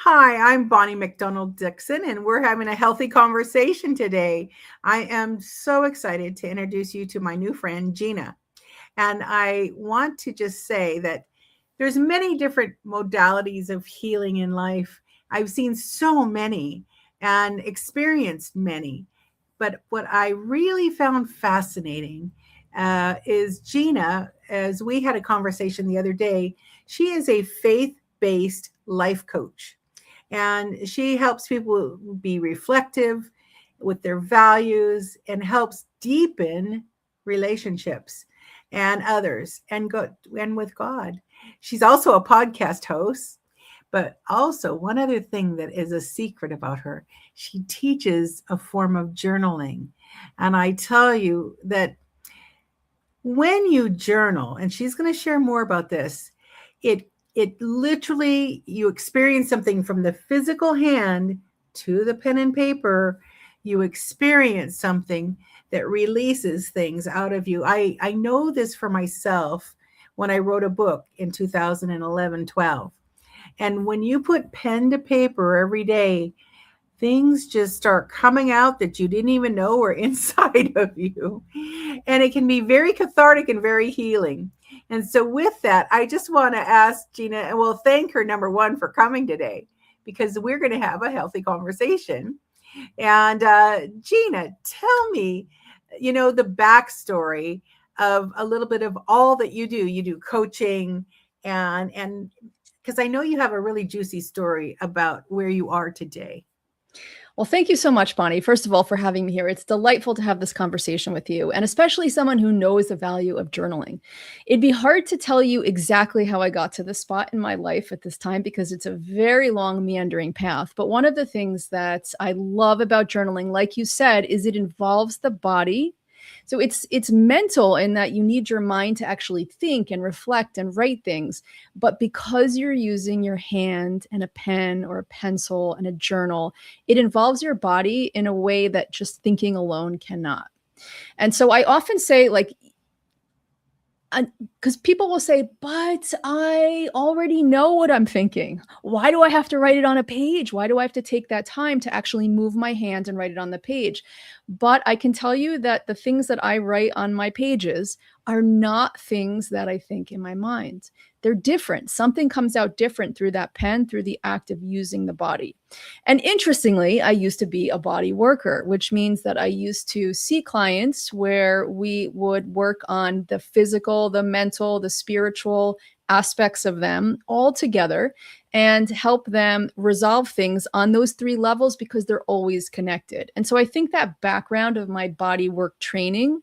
Hi, I'm Bonnie McDonald Dixon, and we're having a healthy conversation today. I am so excited to introduce you to my new friend, Gina. And I want to just say that there's many different modalities of healing in life. I've seen so many and experienced many. But what I really found fascinating is Gina, as we had a conversation the other day, she is a faith based life coach and she helps people be reflective with their values and helps deepen relationships and others and with God. She's also a podcast host, but also one other thing that is a secret about her, she teaches a form of journaling. And I tell you that when you journal, and she's going to share more about this, it literally, you experience something from the physical hand to the pen and paper. You experience something that releases things out of you. I know this for myself when I wrote a book in 2011-12. And when you put pen to paper every day, things just start coming out that you didn't even know were inside of you. And it can be very cathartic and very healing. And so with that, I just want to ask Gina, and we'll thank her, number one, for coming today, because we're going to have a healthy conversation. And Gina, tell me, the backstory of a little bit of all that you do. You do coaching and because I know you have a really juicy story about where you are today. Well, thank you so much, Bonnie, first of all, for having me here. It's delightful to have this conversation with you, and especially someone who knows the value of journaling. It'd be hard to tell you exactly how I got to this spot in my life at this time because it's a very long, meandering path. But one of the things that I love about journaling, like you said, is it involves the body. So it's mental in that you need your mind to actually think and reflect and write things. But because you're using your hand and a pen or a pencil and a journal, it involves your body in a way that just thinking alone cannot. And so I often say, like, because people will say, but I already know what I'm thinking. Why do I have to write it on a page? Why do I have to take that time to actually move my hand and write it on the page? But I can tell you that the things that I write on my pages are not things that I think in my mind. They're different. Something comes out different through that pen, through the act of using the body. And interestingly, I used to be a body worker, which means that I used to see clients where we would work on the physical, the mental, the spiritual aspects of them all together and help them resolve things on those three levels because they're always connected. And so I think that background of my body work training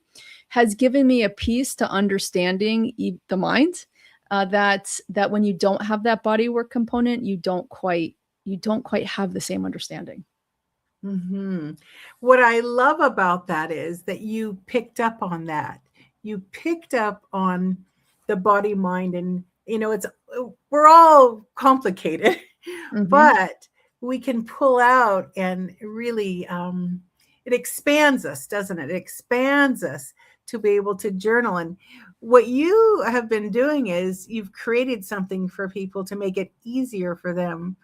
has given me a piece to understanding the mind, that when you don't have that body work component, you don't quite have the same understanding. Mm-hmm. What I love about that is that you picked up on that. You picked up on the body, mind, and we're all complicated, Mm-hmm. but we can pull out and really it expands us, doesn't it? It expands us to be able to journal. And what you have been doing is you've created something for people to make it easier for them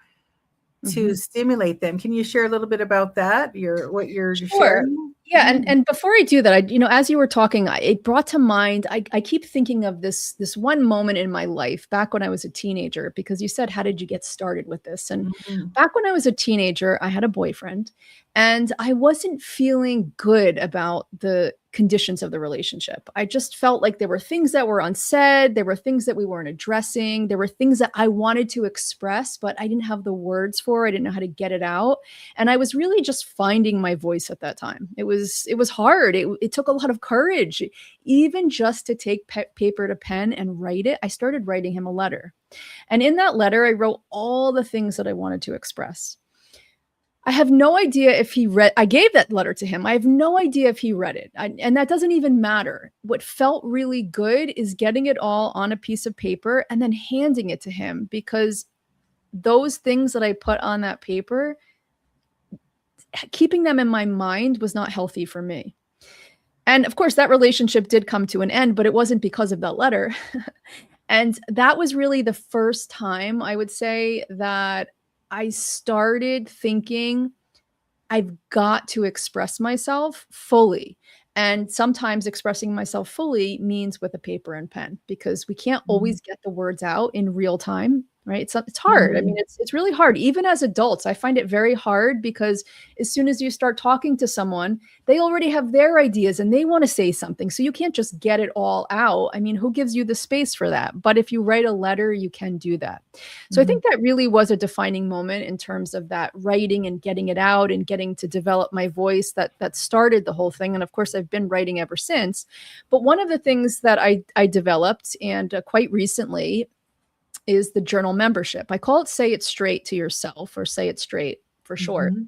to stimulate them. Can you share a little bit about that? What you're Sure. sharing? Yeah, and before I do that, as you were talking, it brought to mind. I keep thinking of this one moment in my life back when I was a teenager, because you said, "How did you get started with this?" And Mhm. back when I was a teenager, I had a boyfriend, and I wasn't feeling good about the conditions of the relationship. I just felt like there were things that were unsaid, there were things that we weren't addressing, there were things that I wanted to express, but I didn't have the words for. I didn't know how to get it out. And I was really just finding my voice at that time. It was hard. It took a lot of courage, even just to take paper to pen and write it. I started writing him a letter. And in that letter, I wrote all the things that I wanted to express. I have no idea if he read. I gave that letter to him. I have no idea if he read it. And that doesn't even matter. What felt really good is getting it all on a piece of paper and then handing it to him, because those things that I put on that paper, keeping them in my mind was not healthy for me. And of course, that relationship did come to an end, but it wasn't because of that letter. And that was really the first time, I would say, that I started thinking, I've got to express myself fully. And sometimes expressing myself fully means with a paper and pen, because we can't Mhm. always get the words out in real time, right? It's hard. I mean, Mhm. it's really hard. Even as adults, I find it very hard, because as soon as you start talking to someone, they already have their ideas and they want to say something. So you can't just get it all out. I mean, who gives you the space for that? But if you write a letter, you can do that. So I Mhm. think that really was a defining moment in terms of that writing and getting it out and getting to develop my voice, that started the whole thing. And of course, I've been writing ever since. But one of the things that I developed, and quite recently, is the journal membership. I call it Say It Straight to Yourself, or Say It Straight for short. Mhm.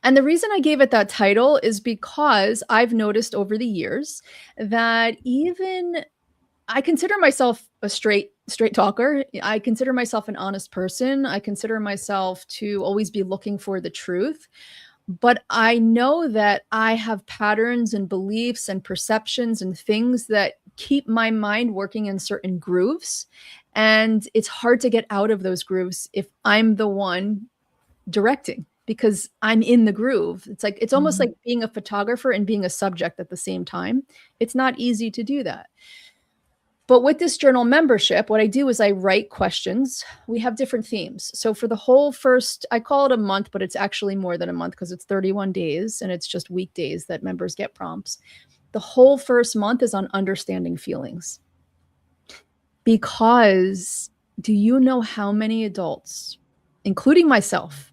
And the reason I gave it that title is because I've noticed over the years that even I consider myself a straight talker. I consider myself an honest person. I consider myself to always be looking for the truth. But I know that I have patterns and beliefs and perceptions and things that keep my mind working in certain grooves. And it's hard to get out of those grooves if I'm the one directing, because I'm in the groove. It's like, it's almost Mhm. like being a photographer and being a subject at the same time. It's not easy to do that. But with this journal membership, what I do is I write questions. We have different themes. So for the whole first, I call it a month, but it's actually more than a month, because it's 31 days and it's just weekdays that members get prompts. The whole first month is on understanding feelings. Because do you know how many adults, including myself,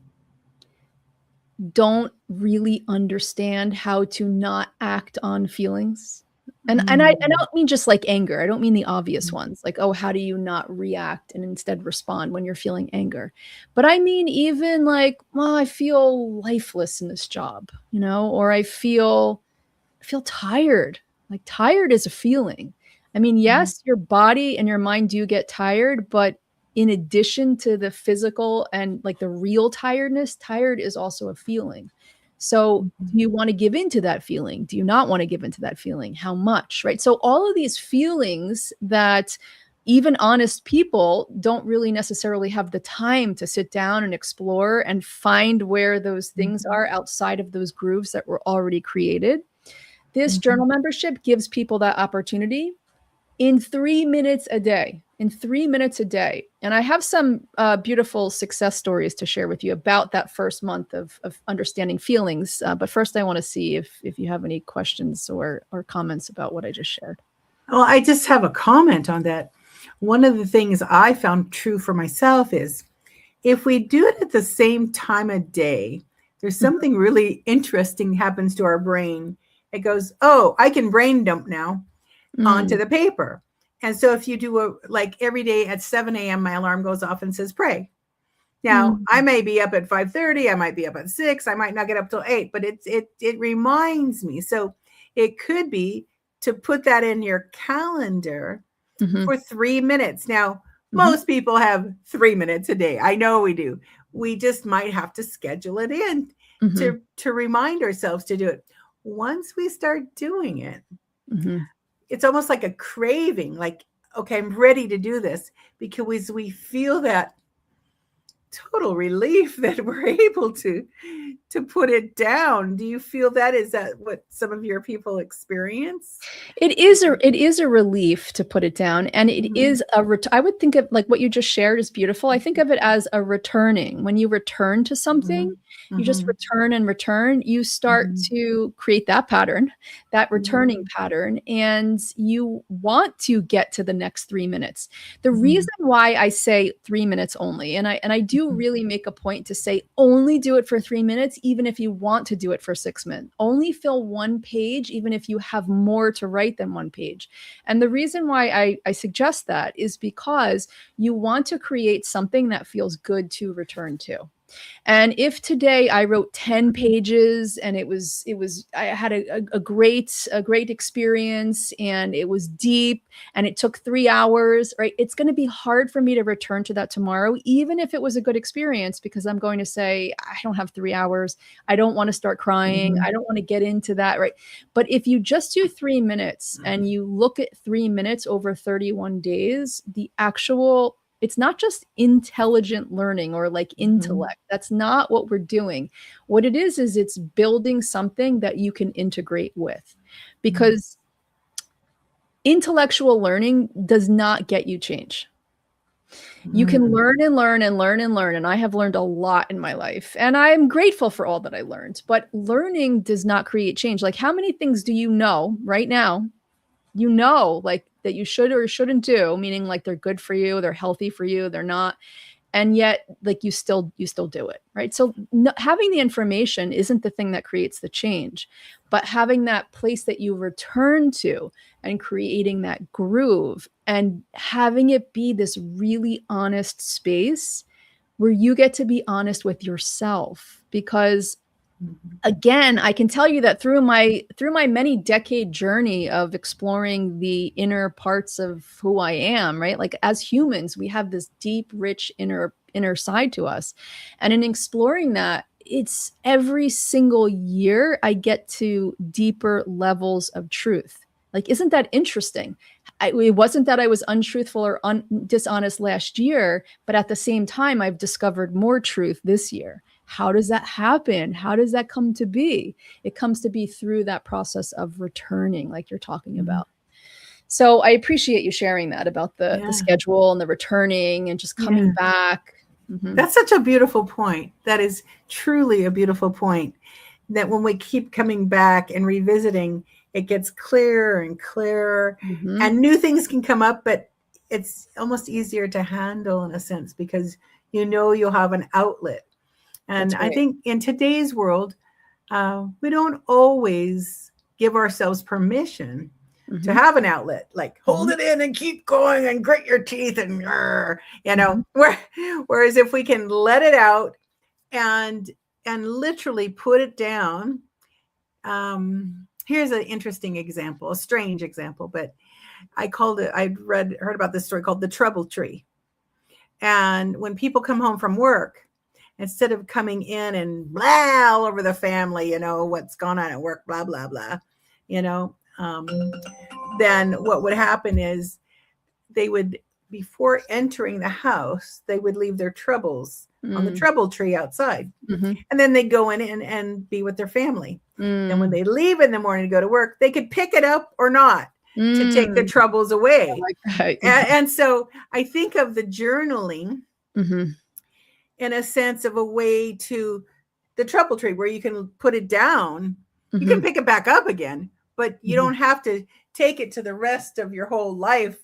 don't really understand how to not act on feelings? And I Mhm. don't mean just like anger. I don't mean the obvious ones, like, oh, how do you not react and instead respond when you're feeling anger? But I mean even like, well, I feel lifeless in this job, or I feel tired. Like, tired is a feeling. I mean, Mhm. yes, your body and your mind do get tired, but in addition to the physical and like the real tiredness, tired is also a feeling. So, Mhm. do you want to give into that feeling? Do you not want to give into that feeling? How much, right? So, all of these feelings that even honest people don't really necessarily have the time to sit down and explore and find where those things Mhm. are outside of those grooves that were already created. This Mhm. journal membership gives people that opportunity in 3 minutes a day. In 3 minutes a day. And I have some beautiful success stories to share with you about that first month of understanding feelings. But first, I want to see if you have any questions or comments about what I just shared. Well, I just have a comment on that. One of the things I found true for myself is if we do it at the same time of day, there's Mhm. something really interesting happens to our brain. It goes, "Oh, I can brain dump now onto Mm, the paper." And so if you do like every day at 7 a.m., my alarm goes off and says pray. Now, I mm, may be up at 5:30, I might be up at 6, I might not get up till 8, but it reminds me. So it could be to put that in your calendar mhm, for 3 minutes. Now, mhm, most people have 3 minutes a day. I know we do. We just might have to schedule it in mhm, to remind ourselves to do it. Once we start doing it, mhm. it's almost like a craving, like, okay, I'm ready to do this because we feel that total relief that we're able to put it down. Do you feel that? Is that what some of your people experience? It is a relief to put it down, and it Mhm. is I would think of, like, what you just shared is beautiful. I think of it as a returning. When you return to something, Mhm. you just Mhm. return and return, you start Mhm. to create that pattern, that returning Mhm. pattern, and you want to get to the next 3 minutes. The Mhm. reason why I say 3 minutes only, and I do Mhm. really make a point to say only do it for 3 minutes, even if you want to do it for 6 minutes. Only fill one page, even if you have more to write than one page. And the reason why I suggest that is because you want to create something that feels good to return to. And if today I wrote 10 pages and it was I had a great experience and it was deep and it took 3 hours, right? It's going to be hard for me to return to that tomorrow, even if it was a good experience, because I'm going to say, I don't have 3 hours. I don't want to start crying. I Mhm. don't want to get into that, right? But if you just do 3 minutes and you look at 3 minutes over 31 days, the actual It's not just intelligent learning or like intellect. That's not what we're doing. What it is it's building something that you can integrate with, because intellectual learning does not get you change. You can learn and learn and learn and learn. And I have learned a lot in my life, and I'm grateful for all that I learned, but learning does not create change. Like, how many things do you know right now, like that you should or shouldn't do, meaning like they're good for you, they're healthy for you, they're not. And yet like you still do it. Right. So having the information isn't the thing that creates the change, but having that place that you return to and creating that groove and having it be this really honest space where you get to be honest with yourself. Because again, I can tell you that through my many decade journey of exploring the inner parts of who I am, right? Like as humans, we have this deep, rich inner side to us. And in exploring that, it's every single year I get to deeper levels of truth. Like, isn't that interesting? It wasn't that I was untruthful or dishonest last year, but at the same time, I've discovered more truth this year. How does that happen? How does that come to be? It comes to be through that process of returning, like you're talking about. So I appreciate you sharing that about the schedule and the returning and just coming back. That's such a beautiful point. That is truly a beautiful point, that when we keep coming back and revisiting, it gets clearer and clearer, and new things can come up, but it's almost easier to handle in a sense because you'll have an outlet. And right. I think in today's world, we don't always give ourselves permission to have an outlet, like hold it in and keep going and grit your teeth and, whereas if we can let it out and literally put it down. Here's an interesting example, a strange example, but I'd heard about this story called the trouble tree. And when people come home from work, instead of coming in and blah all over the family, what's going on at work, blah, blah, blah, then what would happen is they would, before entering the house, they would leave their troubles on the trouble tree outside. And then they go in and be with their family. And when they leave in the morning to go to work, they could pick it up or not to take the troubles away. I like that. And so I think of the journaling in a sense of a way to the trouble tree where you can put it down. You can pick it back up again, but you don't have to take it to the rest of your whole life,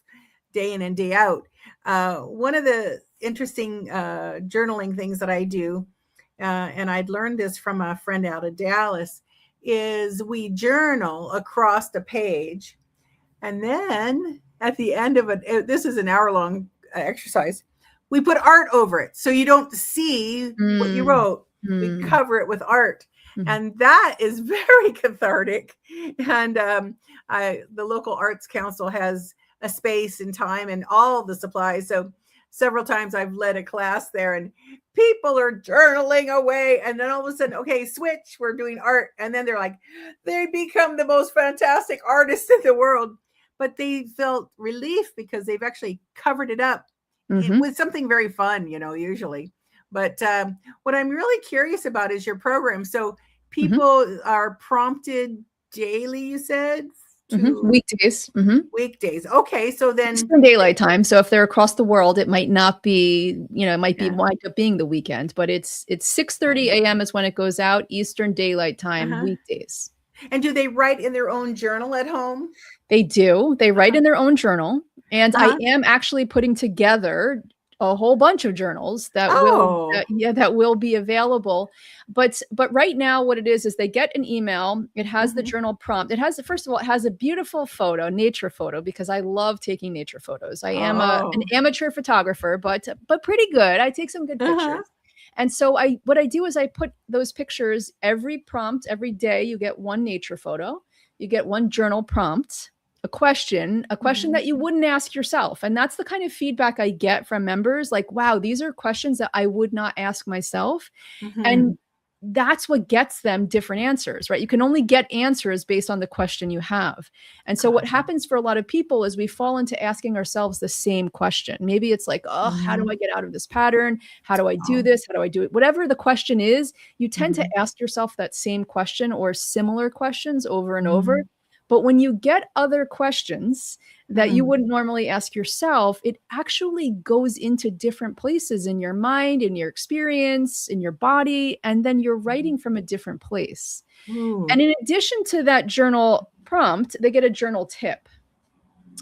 day in and day out. One of the interesting journaling things that I do, and I'd learned this from a friend out of Dallas, is we journal across the page. And then at the end of it, this is an hour-long exercise, we put art over it. So you don't see what you wrote. We cover it with art. And that is very cathartic. And the local arts council has a space and time and all the supplies. So several times I've led a class there and people are journaling away. And then all of a sudden, okay, switch, we're doing art. And then they're like, they become the most fantastic artists in the world. But they felt relief because they've actually covered it up with something very fun, usually. But what I'm really curious about is your program. So people are prompted daily, you said? Weekdays. Weekdays. Okay. So then Eastern Daylight Time. So if they're across the world, it might not be, it might be wind up being the weekend, but it's 6:30 a.m. is when it goes out, Eastern Daylight Time, weekdays. And do they write in their own journal at home? They do. They write in their own journal. And I am actually putting together a whole bunch of journals that will be available. But right now what it is they get an email. It has the journal prompt. It has, first of all, it has a beautiful photo, nature photo, because I love taking nature photos. I am an amateur photographer, but pretty good. I take some good pictures. And so what I do is I put those pictures, every prompt, every day you get one nature photo, you get one journal prompt, a question that you wouldn't ask yourself. And that's the kind of feedback I get from members. Like, wow, these are questions that I would not ask myself. And that's what gets them different answers, right? You can only get answers based on the question you have. And so what happens for a lot of people is we fall into asking ourselves the same question. Maybe it's like, oh, how do I get out of this pattern? How do I do this? How do I do it? Whatever the question is, you tend to ask yourself that same question or similar questions over and over. But when you get other questions that you wouldn't normally ask yourself, it actually goes into different places in your mind, in your experience, in your body, and then you're writing from a different place. And in addition to that journal prompt, they get a journal tip.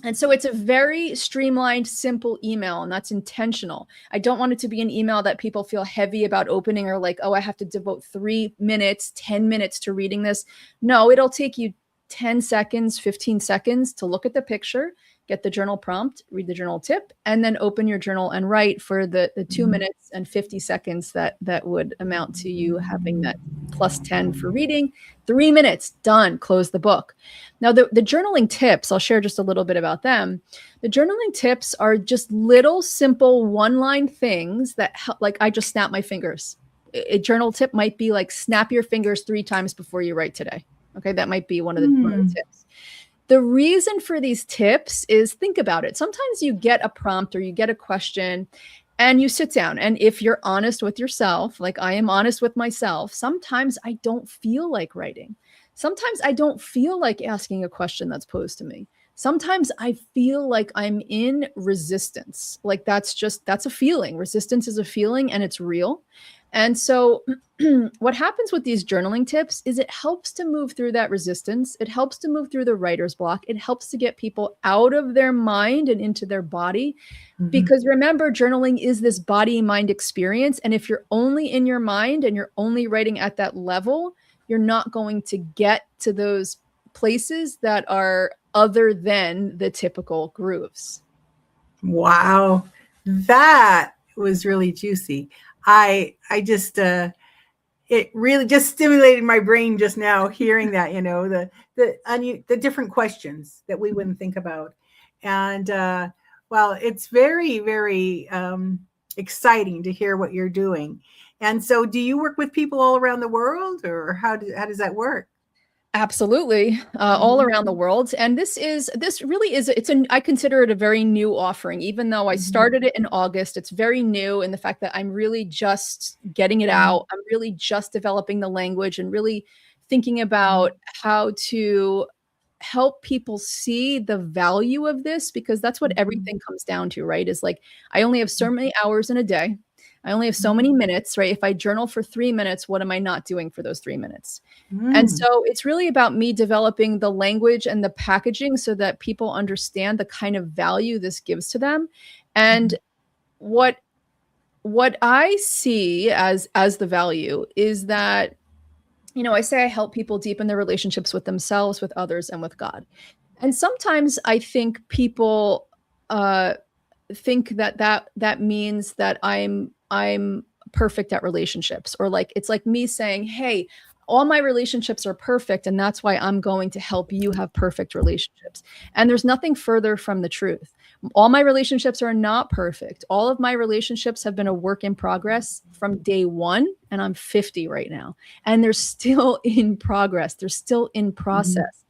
And so it's a very streamlined, simple email, and that's intentional. I don't want it to be an email that people feel heavy about opening or like, oh, I have to devote 3 minutes, 10 minutes to reading this. No, it'll take you 10 seconds, 15 seconds to look at the picture, get the journal prompt, read the journal tip, and then open your journal and write for the 2 minutes and 50 seconds that would amount to you having that plus 10 for reading. 3 minutes, done, close the book. Now, the journaling tips, I'll share just a little bit about them. The journaling tips are just little simple one-line things that help, like I just snap my fingers. A journal tip might be like snap your fingers 3 times before you write today. Okay, that might be one of the tips. The reason for these tips is, think about it. Sometimes you get a prompt or you get a question and you sit down, and if you're honest with yourself, like I am honest with myself, sometimes I don't feel like writing. Sometimes I don't feel like asking a question that's posed to me. Sometimes I feel like I'm in resistance. Like that's a feeling. Resistance is a feeling and it's real. And so what happens with these journaling tips is it helps to move through that resistance. It helps to move through the writer's block. It helps to get people out of their mind and into their body. Because remember, journaling is this body-mind experience. And if you're only in your mind and you're only writing at that level, you're not going to get to those places that are other than the typical grooves. Wow. That was really juicy. I just, it really just stimulated my brain just now hearing that, the different questions that we wouldn't think about. And, well, it's very, very exciting to hear what you're doing. And so do you work with people all around the world, or how does that work? Absolutely. All around the world. And this really is, I consider it a very new offering, even though I started it in August. It's very new in the fact that I'm really just getting it out. I'm really just developing the language and really thinking about how to help people see the value of this, because that's what everything comes down to, right? Is like, I only have so many hours in a day. I only have so many minutes, right? If I journal for 3 minutes, what am I not doing for those 3 minutes? And so it's really about me developing the language and the packaging so that people understand the kind of value this gives to them. And what I see as the value is that, I say I help people deepen their relationships with themselves, with others, and with God. And sometimes I think people think that means that I'm perfect at relationships, or like it's like me saying, hey, all my relationships are perfect, and that's why I'm going to help you have perfect relationships. And there's nothing further from the truth. All my relationships are not perfect. All of my relationships have been a work in progress from day one, and I'm 50 right now, and they're still in progress. They're still in process.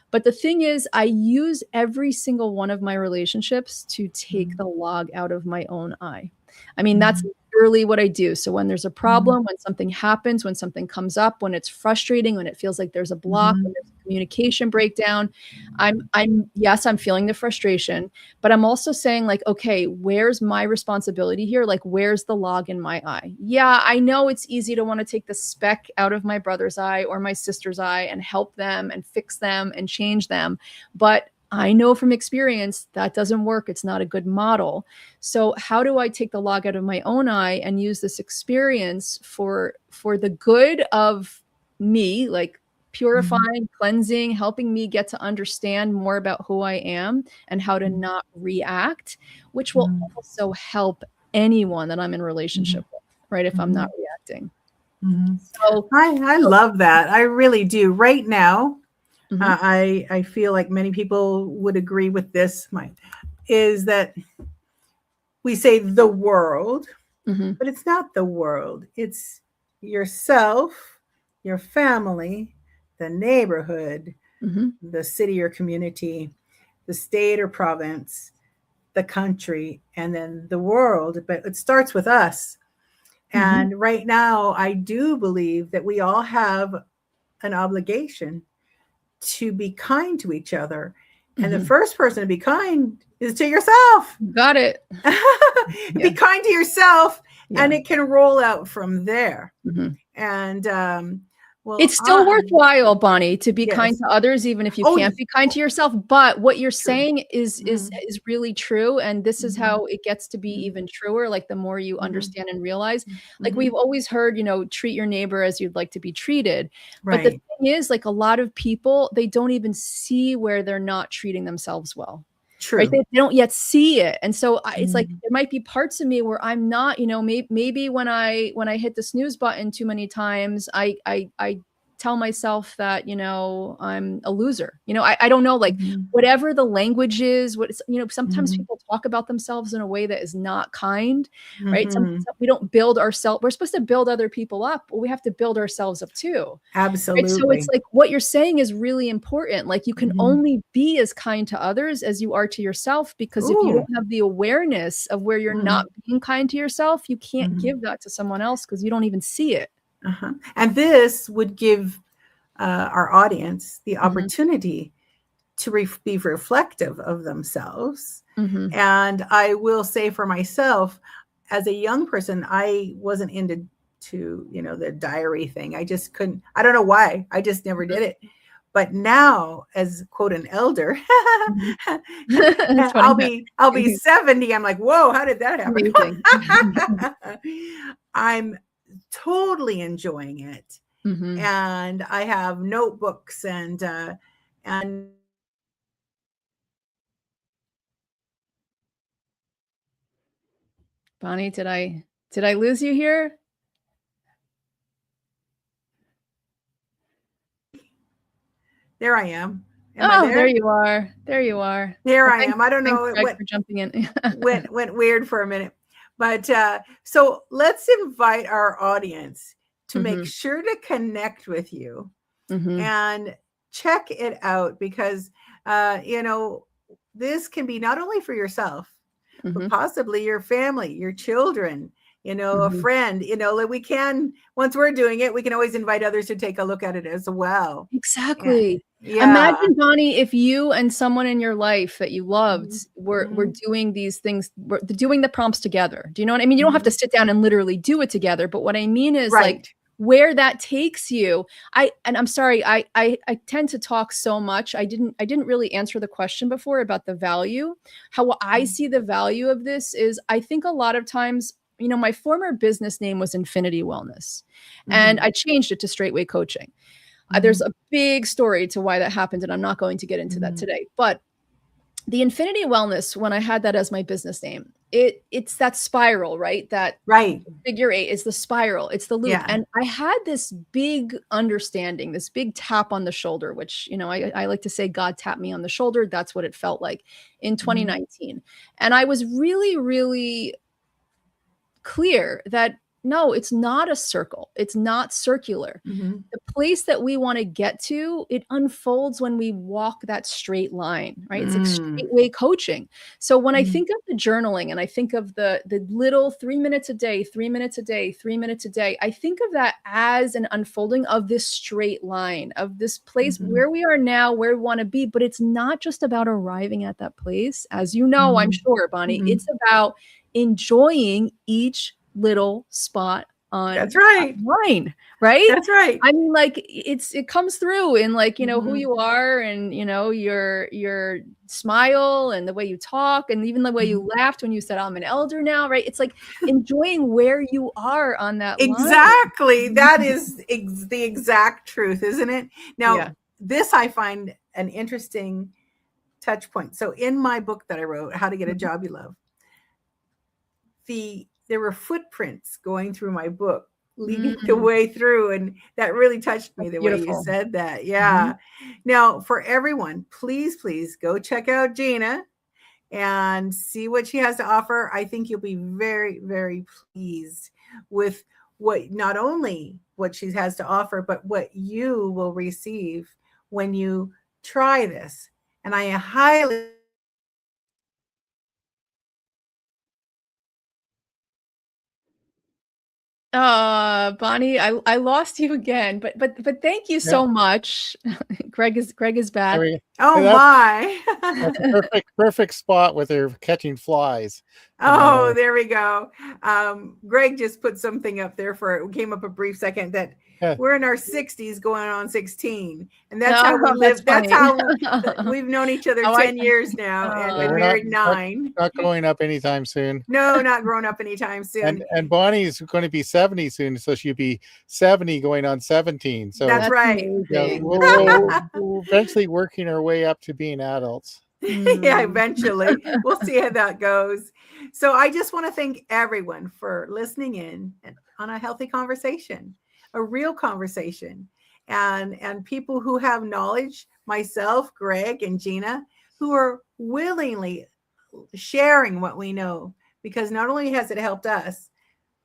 But the thing is, I use every single one of my relationships to take the log out of my own eye. I mean, that's literally what I do. So when there's a problem, when something happens, when something comes up, when it's frustrating, when it feels like there's a block, when there's a communication breakdown, yes, I'm feeling the frustration, but I'm also saying like, okay, where's my responsibility here? Like, where's the log in my eye? Yeah, I know it's easy to want to take the speck out of my brother's eye or my sister's eye and help them and fix them and change them. But I know from experience that doesn't work. It's not a good model. So how do I take the log out of my own eye and use this experience for the good of me, like purifying, cleansing, helping me get to understand more about who I am and how to not react, which will also help anyone that I'm in relationship with, right? If I'm not reacting. So I love that. I really do. Right now, I feel like many people would agree with this, is that we say the world, but it's not the world. It's yourself, your family, the neighborhood, Mhm. the city or community, the state or province, the country, and then the world. But it starts with us. Mhm. And right now, I do believe that we all have an obligation to be kind to each other. And the Mhm. first person to be kind is to yourself. Got it. Be Yeah. kind to yourself, and Yeah. it can roll out from there. Mhm. And well, It's still worthwhile, Bonnie, to be kind yes. to others, even if you Oh, can't be kind to yourself. But what you're true. saying is Mhm, is really true, and this is mhm, how it gets to be mhm, even truer. Like the more you mhm, understand and realize, like mhm. we've always heard, treat your neighbor as you'd like to be treated. But the Right. thing is, like a lot of people, they don't even see where they're not treating themselves well. Right? True. They don't yet see it. And so it's like Mhm, there might be parts of me where I'm not, maybe when I hit the snooze button too many times, I tell myself that, I'm a loser. I don't know, like mhm, whatever the language is, sometimes mhm, people talk about themselves in a way that is not kind, right? mhm. We don't build ourselves. We're supposed to build other people up, but we have to build ourselves up too. Right, so it's Absolutely. like what you're saying is really important. Like you can Mhm. only be as kind to others as you are to yourself, because if you Ooh. don't have the awareness of where you're not Mhm, being kind to yourself, you can't mhm. give that to someone else because you don't even see it. Uh-huh. And this would give our audience the Mhm, opportunity to be reflective of themselves. mhm. And I will say for myself, as a young person, I wasn't into the diary thing. I just couldn't. I don't know why. I just never did it. But now, as quote an elder, Mhm. It's funny. I'll be 70. I'm like, whoa, how did that happen? Amazing. I'm totally enjoying it, Mhm. and I have notebooks and Bonnie, did I lose you here? there I am. Am I Oh, there there? you are. There you are. There Well, I thanks am. I don't thanks, know. It Greg, went for jumping in. went weird for a minute, but so let's invite our audience to make Mhm, sure to connect with you mhm, and check it out because uh, you know this can be not only for yourself but mhm, possibly your family, your children, a mhm. friend. Like we can, once we're doing it, we can always invite others to take a look at it as well. Yeah, Exactly. yeah. Imagine, Bonnie, if you and someone in your life that you loved Mhm, were mhm, doing these things, were doing the prompts together. Do you know what I mean? You don't have to mhm. sit down and literally do it together, but what I mean is, like, Right. where that takes you. I'm sorry, I tend to talk so much. I didn't really answer the question before about the value. How I Mhm, see the value of this is I think a lot of times, my former business name was Infinity Wellness, and mhm, I changed it to Straightway Coaching. There's mhm, a big story to why that happened, and I'm not going to get into that mhm. today. But the Infinity Wellness, when I had that as my business name, it's that spiral, right? That Right. figure eight is the spiral, it's the loop. Yeah. And I had this big understanding, this big tap on the shoulder, which, I like to say God tapped me on the shoulder. That's what it felt like in Mhm, 2019. And I was really, really clear that no, it's not a circle. It's not circular. mhm, The place that we want to get to, it unfolds when we walk that straight line, right? It's like mm, straightway coaching. So when I mhm, think of the journaling and I think of the little 3 minutes a day, 3 minutes a day, 3 minutes a day, I think of that as an unfolding of this straight line, of this place mhm, where we are now, where we want to be. But it's not just about arriving at that place, as you know, I'm mhm, sure, Bonnie. mhm. It's about enjoying each little spot That's on that right. line, right? That's right. I mean, like, it comes through in, like, who Mhm, you are, and, your smile and the way you talk and even the way you mhm. laughed when you said, "I'm an elder now," right? It's like enjoying where you are on that line. Exactly. That is the exact truth, isn't it? Now, Yeah. this I find an interesting touch point. So, in my book that I wrote, How to Get a Mhm. Job You Love, there were footprints going through my book leading the Mm, way through, and that really touched me that's the way you beautiful. said that. Mhm. Yeah. Now, for everyone, please go check out Gina and see what she has to offer. I think you'll be very, very pleased with what, not only what she has to offer, but what you will receive when you try this. And I highly Bonnie, I lost you again, but thank you Yeah. so much. Greg is There back. we go. Oh That's my. a perfect spot with her catching flies. Oh, there we go. Greg just put something up there for it. Came up a brief second that Yeah. we're in our 60s going on 16. And that's Oh, how we that's live. That's funny. how we've known each other Oh, 10 years now and Yeah, been we're married 9. not going up anytime soon. No, not grown up anytime soon. And Bonnie's going to be 70 soon, so she'll be 70 going on 17. So That's That's right. yeah, amazing. we're eventually working our way up to being adults. Yeah, Mm. eventually. We'll see how that goes. So I just want to thank everyone for listening in on a healthy conversation, a real conversation. And people who have knowledge, myself, Greg, and Gina, who are willingly sharing what we know, because not only has it helped us,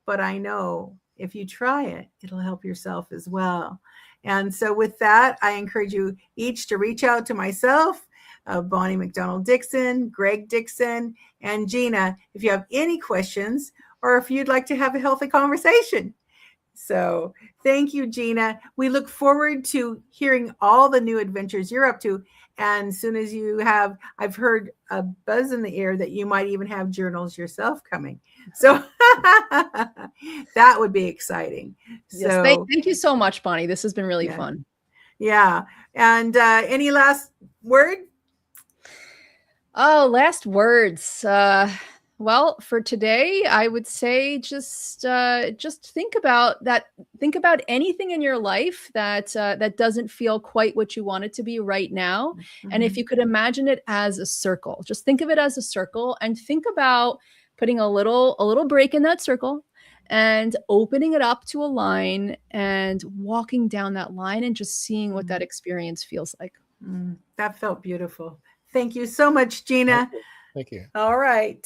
but I know if you try it, it'll help yourself as well. And so, with that, I encourage you each to reach out to myself, Bonnie McDonald Dixon, Greg Dixon, and Gina if you have any questions or if you'd like to have a healthy conversation. So, thank you, Gina. We look forward to hearing all the new adventures you're up to. And as soon as you have, I've heard a buzz in the air that you might even have journals yourself coming. So that would be exciting. Yes, So, thank you so much, Bonnie. This has been really yeah. fun. Yeah. And any last word? Oh, last words. Well, for today, I would say just think about that. Think about anything in your life that doesn't feel quite what you want it to be right now. And if you could imagine it as a circle, just think of it as a circle, and think about putting a little break in that circle and opening it up to a line and walking down that line and just seeing what that experience feels like. That felt beautiful. Thank you so much, Gina. Thank you. All right.